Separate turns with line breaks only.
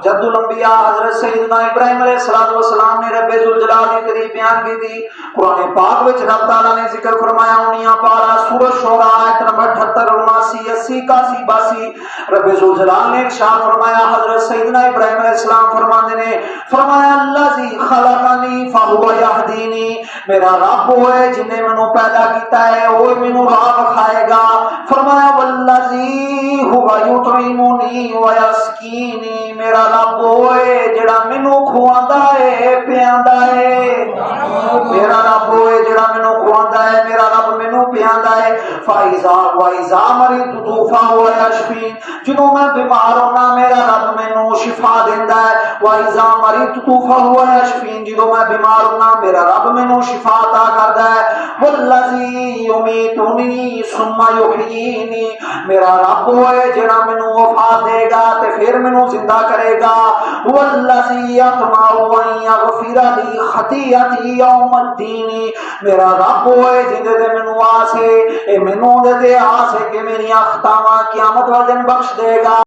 جد الانبیاء حضرت سیدنا ابراہیم علیہ السلام نے رب ذوالجلال کی تعریف بیان کی تھی۔ قرآن پاک وچ رب تعالیٰ نے ذکر فرمایا انیاں پارا سورۃ شعراء آیت نمبر 78 79 80 81 82 رب ذوالجلال نے ارشاد فرمایا، حضرت سیدنا ابراہیم علیہ السلام فرماندے نے فرمایا الذی خلقنی فہو یہدینی، میرا رب وہ ہے جن نے مینوں پیدا کیتا ہے وہ مینوں راہ دکھائے گا۔ فرمایا والذی هو یطعمنی ویسقینی، میرا رب وہ ہے جڑا مینوں کھواندا ہے پیاندا ہے، میرا رب وہ ہے جڑا مینوں کھواندا ہے، میرا رب مینوں پیاندا ہے۔ فاذا مرضت فهو یشفین، جدوں میں بیمار ہونا میرا رب مینوں شفا دیندا ہے۔ واذا مرضت فهو یشفین، جدوں میں بیمار ہونا میرا رب مینوں شفا عطا کردا ہے۔ والذی یمیتنی ثم یحیینی، میرا رب وہ ہے جڑا مینوں وفات دے گا تے پھر مینوں زندہ کرے گا۔ والذی یطمع ان یغفر لی خطیئتی یوم الدین، میرا رب وہ ہے جن دے مینوں آس ہے، اے مینوں دے آس ہے کہ میری خطاواں قیامت والے دن بخش دے گا۔